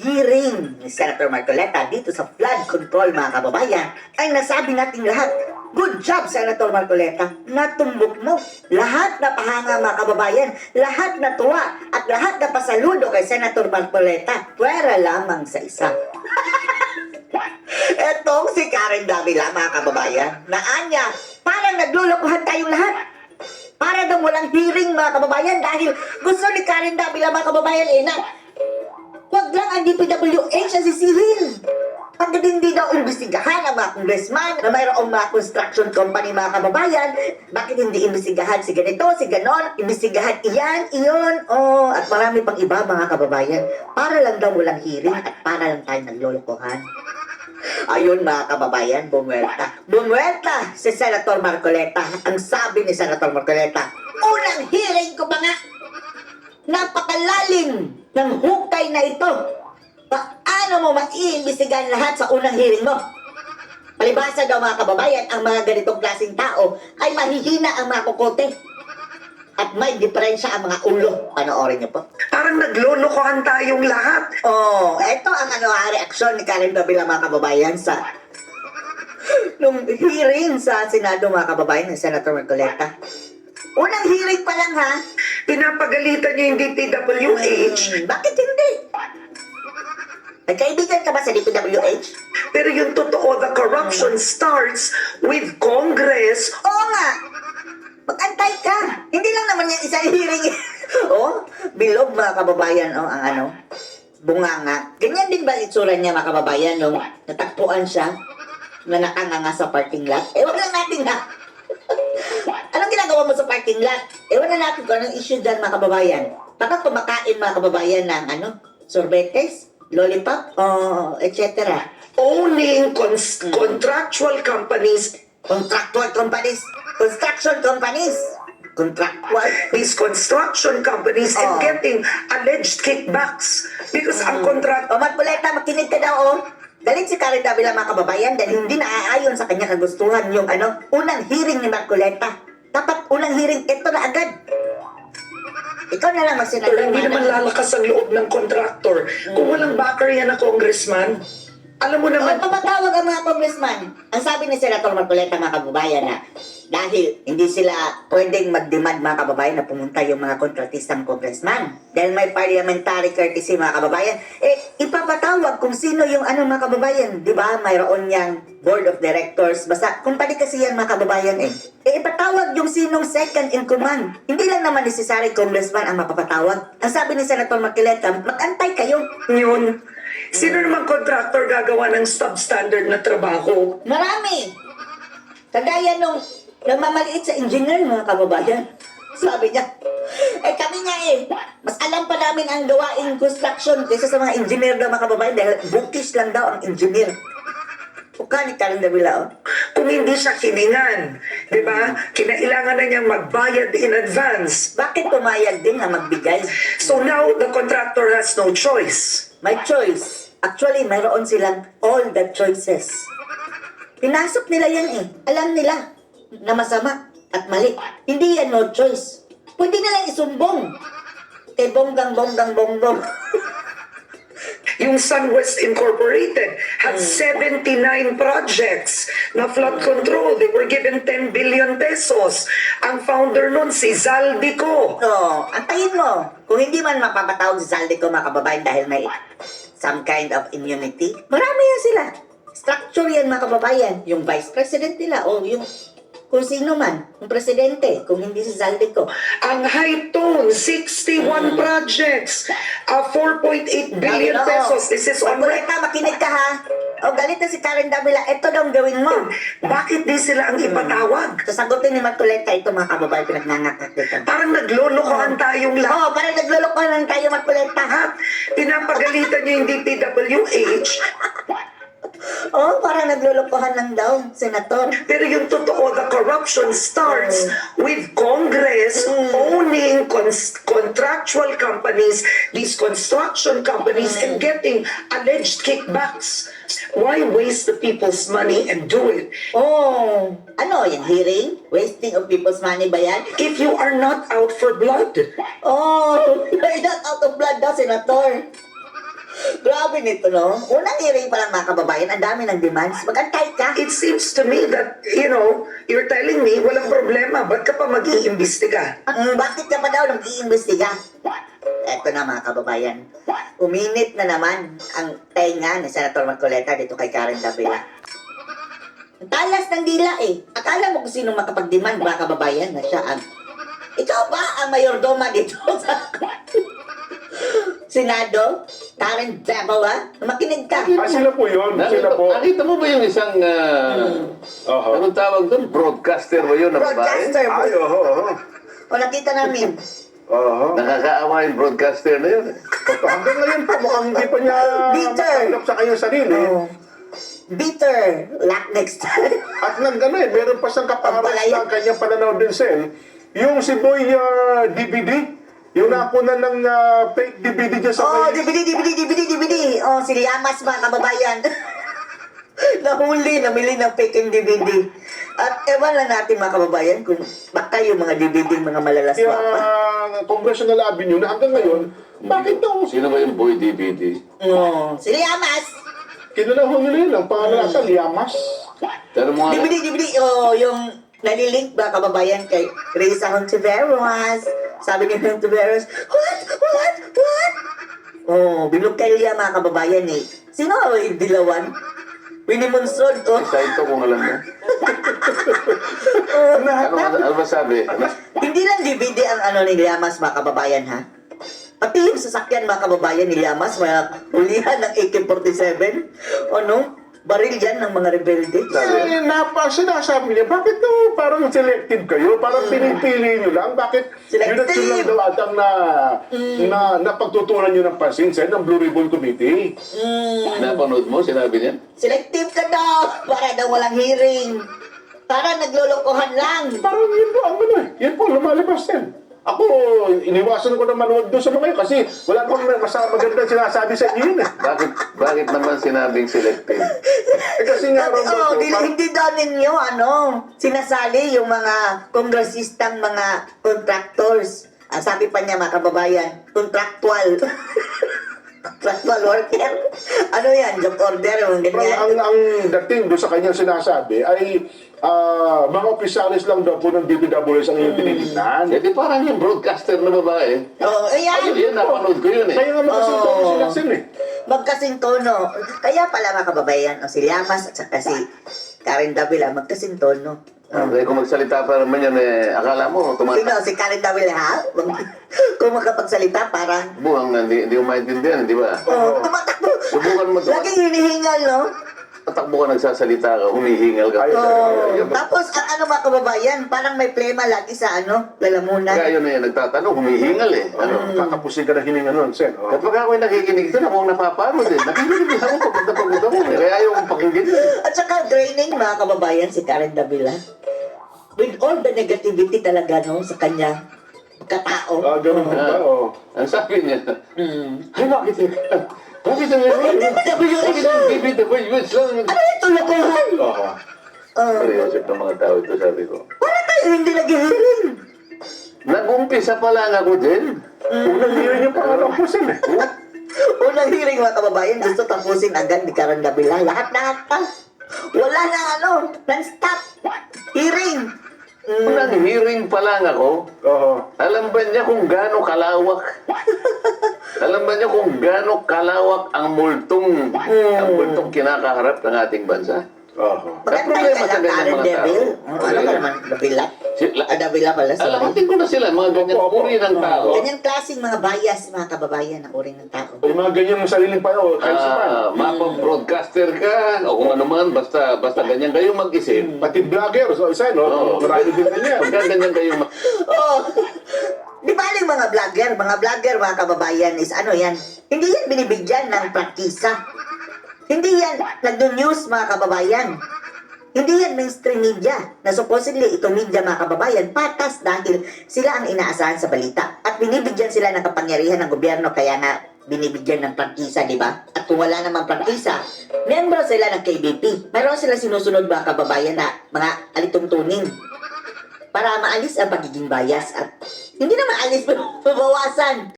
hearing ni Senator Marcoleta dito sa flood control, mga kababayan, ay nasabi nating lahat, good job, Senator Marcoleta. Natumbok mo. Lahat na pahanga, mga kababayan. Lahat na tuwa. At lahat na pasaludo kay Senator Marcoleta. Pwera lamang sa isa. Etong si Karen Davila, mga kababayan, na anya, parang naglulukuhan tayong lahat. Para daw walang hearing, mga kababayan, dahil gusto ni Karen Davila, mga kababayan, na wag lang ang DPWH ang sisihin. Pag hindi daw imbestigahan ang mga congressman na mayroong mga construction company, mga kababayan, bakit hindi imbestigahan si ganito, si ganon, imbestigahan iyan, iyon, at marami pang iba, mga kababayan. Para lang daw walang hearing at para lang tayo naglolokohan. Ayun, mga kababayan, bumuelta. Bumuelta si Senator Marcoleta. Ang sabi ni Senator Marcoleta, unang hearing ko ba nga? Napakalalim ng hukay na ito. Paano mo maiimbestigahan lahat sa unang hearing mo? Palibasa daw, mga kababayan, ang mga ganitong klaseng tao ay mahihina ang mga kukote. At may diferensya ang mga ulo. Panoorin niyo po. Parang naglolokohan tayong lahat. Ito ang reaksyon ni Karen Davila, mga kababayan, sa nung hearing sa Senado, mga kababayan, ng Senator Marcoleta. Unang hearing pa lang, ha? Pinapagalitan niya yung DPWH. Bakit hindi? Nagkaibigan ka ba sa DPWH? Pero yung totoo, the corruption starts with Congress. Oo nga! Mag-antay ka! Hindi lang naman yan isang hearing. Bilog, mga kababayan, ang bunganga. Ganyan din ba itsura niya, mga kababayan, nung natagpuan siya na nakanganga sa parking lot? Ewan lang natin, ha? Anong ginagawa mo sa parking lot? Ewan na natin kung anong issue dyan, mga kababayan. Baka kumakain, mga kababayan, ng sorbetes, lollipop, etc. Owning contractual companies. Contractual companies. Construction companies. Contractual. These construction companies and getting alleged kickbacks. Because ang contract... Marcoleta, makinig ka daw, Galit si Karen Davila, mga kababayan, dahil hindi naaayon sa kanya kagustuhan yung unang hearing ni Marcoleta. Dapat unang hearing, ito na agad. Ikaw na lang Pero magsinagawa. hindi naman lalakas ang loob ng contractor. Kung walang backer yan na congressman, alam mo naman... Pamatawag ang mga congressman. Ang sabi ni Senator Marcoleta, mga kababayan, na dahil hindi sila pwedeng mag-demand, mga kababayan, na pumunta yung mga kontratistang congressman. Dahil may parliamentary courtesy, mga kababayan, ipapatawag kung sino yung mga kababayan. Di ba? Mayroon niyang board of directors. Basta, kumpani kasi yan, mga kababayan, ipatawag yung sinong second in command. Hindi lang naman necessary congressman ang mapapatawag. Ang sabi ni Senator Marcoleta, mag-antay kayo. Yun. Sino naman contractor gagawa ng substandard na trabaho? Marami. Kagaya nung namamaliit sa engineer, mga kababayan. Sabi niya, kami nga mas alam pa namin ang gawaing construction kaysa sa mga engineer daw, mga kababayan, dahil bookish lang daw ang engineer. Puka ni Karen Davila, Kung hindi siya kiningan, di ba? Kinailangan na niyang magbayad in advance. bakit pumayag din na magbigay? So now, the contractor has no choice. May choice. Actually, mayroon silang all the choices. Pinasok nila yan Alam nila na masama at mali. Hindi yan no choice. Pwede nilang isumbong. Bonggang-bonggang-bongbong. Yung SunWest Incorporated had 79 projects na flood control. They were given 10 billion pesos. Ang founder nun, si Zaldico. Antayin mo. Kung hindi man mapapatawag si Zaldico, mga kababayan, dahil may some kind of immunity, marami yan sila. Structure yan, mga kababayan. Yung vice president nila o yung kung sino man, yung presidente, kung hindi si Zaldico. Ang high tone, 61 projects, 4.8 billion pesos. This is on record. Marcoleta, makinig ka, ha? Galit na si Karen Davila, ito daw ang gawin mo. Bakit di sila ang ipatawag? Sasagutin ni Marcoleta ito, mga kababayan, pinagnangakak dito. Parang naglolokohan tayong lahat. Parang naglulukohan lang tayo, Marcoleta. Pinapagalitan niyo yung DPWH. Parang naglulukohan lang daw, Senator. Pero yung totoo, the corruption starts with Congress owning contractual companies, these construction companies, and getting alleged kickbacks. Why waste the people's money and do it? Yung hearing? Wasting of people's money ba yan? If you are not out for blood. You're not out of blood daw, Senator. Grabe sabi nito, no? Unang hearing pa lang mga kababayan, ang dami ng demands. Mag-antay ka. It seems to me that, you're telling me walang problema. Ba't ka pa mag-iimbestiga? Bakit ka pa daw nag-iimbestiga? Eto na mga kababayan. Uminit na naman ang tenga ni Senator Marcoleta dito kay Karen Davila. Ang talas ng dila eh. Akala mo kung sino makapag-demand mga kababayan na siya ang... Ikaw ba ang mayordoma dito sa Senado? Karen Davila? Makinig ka. Sila po yun. Sila po. Nakita mo ba yung isang, anong tawag doon? Broadcaster ba yun? Na babae? Broadcaster. Ay, oo. O nakita namin. Oo. Nakakaawa yung broadcaster na yun. Hanggang ngayon po, mukhang hindi pa niya Bitter. matanggap sa kanyang sarili. Oh. Bitter. Lack next time. At meron pa siyang kapangaras Pagpalaya. ng kanyang pananaw din, Sen. Yung si Boy DVD, yung nakunan ng fake DVD dyan sa Oh, may... DVD. Oh, si Llamas mga kababayan. Namili ng fake DVD. At ewan lang natin mga kababayan kung baka yung mga DVD mga malalaswa pa. Kaya Congressional Avenue na hanggang ngayon, bakit daw? Sino ba yung boy DVD? Oh, si Llamas. Kinalahon nila yun, ang pangalan nata, Liamas. Pero mga... DVD. Oh, yung nalilink ba kababayan kay Risa Hontiveros. Sabi ni Hontiveros, What? Oh, binukay mga kababayan eh. Sino yung dilawan? Winnie Monson, oh. Isa ito kung alam mo. Ano ba sabi? Hindi lang DVD ang ni Llamas mga kababayan ha. Pati yung sasakyan mga kababayan ni Llamas, mga ulihan ng AK-47. Baril yan ng mga rebelde. Sinasabi niya, bakit daw parang selective kayo? Parang pinipili nyo lang? Bakit Selective. yun lang daw atang na napagtutunan nyo ng pansin sa ng Blue Ribbon Committee? Napanood mo, sinabi niya? Selective ka daw, para daw walang hearing. Para naglolokohan lang. Parang yun po ang yun po, lumalabas din. Ako, iniwasan ko na manood doon sa mga yun kasi wala namang magandang sinasabi sa inyo yun eh. Bakit naman sinabing selective? Kasi nga, Roberto, Hindi daw ninyo, sinasali yung mga kongresistang mga contractors. Sabi pa niya mga kababayan, contractual. Contractual worker. Ano yan? Job order, yung ganyan. ang dating doon sa kanyang sinasabi ay mga opisyalis lang daw po ng DPWS ang iyong tinitignan. Eh di parang yung broadcaster na babae. Oh, ayan. Ayun, napanood ko yun eh. Kaya nga magkasunod sila sin eh. Magkasing tono. Kaya pala mga kababayan, si Llamas at saka si Karen Davila, magkasing tono. Okay, kung magsalita pa naman yan akala mo, Sino? Si Karen Davila, ha? Kung makapagsalita, parang... buhang na, hindi mo maintindihan, di ba? Tumatakbo. Subukan mo Laging hinihingal, no? Tatakbo ka, nagsasalita ka, humihingal ka. Tapos, ang mga kababayan, parang may plema lagi sa lalamunan. Kaya yun na yan, nagtatanong, humihingal eh. Kakapusin ka na hininga nun, Sen. Kapag ako'y nakikinig doon, ako ang napapagod eh. Nakikinig ako pag napagod ako eh. Kaya ayaw kong pakinggan eh. At saka draining mga kababayan si Karen Davila. With all the negativity talaga no sa kanya katao. Ganun ba? Ang sabi niya, ay bakit eh? Bakit ang BBWS lang? Ano ito lakuhan? Seryoso ng mga tao ito, sabi ko. Wala tayo hindi nag-hearing. Nag-umpisa pa lang ako din. Unang hearing yung pangalan po, Sen eh. Unang hearing mga kababayan, gusto tapusin agad ni Karen Davila. Lahat pa. Wala na non-stop. Hearing. Unang hearing pa lang ako. Alam ba niya kung gaano kalawak? Alam ba niya kung gaano kalawak ang multong kinakaharap ng ating bansa? Magantay ka lang, Karen Davila. Ano ka naman, Davila? Davila pala, sorry. Alamatin ko na sila, mga ganyan uri ng tao. Ganyang klaseng mga bias, mga kababayan, na uri ng tao. Yung mga ganyan yung sariling pa yun, kahit sa man. Mapag-broadcaster ka, o kung ano man, basta ganyan kayo mag-isip. Pati vlogger, so isa, no? Marami din ganyan. Pagka ganyan kayo Oh. Di ba yung mga vlogger, mga kababayan is yan? Hindi yan binibigyan ng praktisa. Hindi yan nagdo-news mga kababayan. Hindi yan mainstream media na supposedly itong media mga kababayan patas dahil sila ang inaasahan sa balita. At binibigyan sila ng kapangyarihan ng gobyerno kaya nga binibigyan ng prangkisa, di ba? At kung wala namang prangkisa, membro sila ng KBP. Mayroon sila sinusunod mga kababayan na mga alitungtunin para maalis ang pagiging bias at hindi na maalis, mabawasan.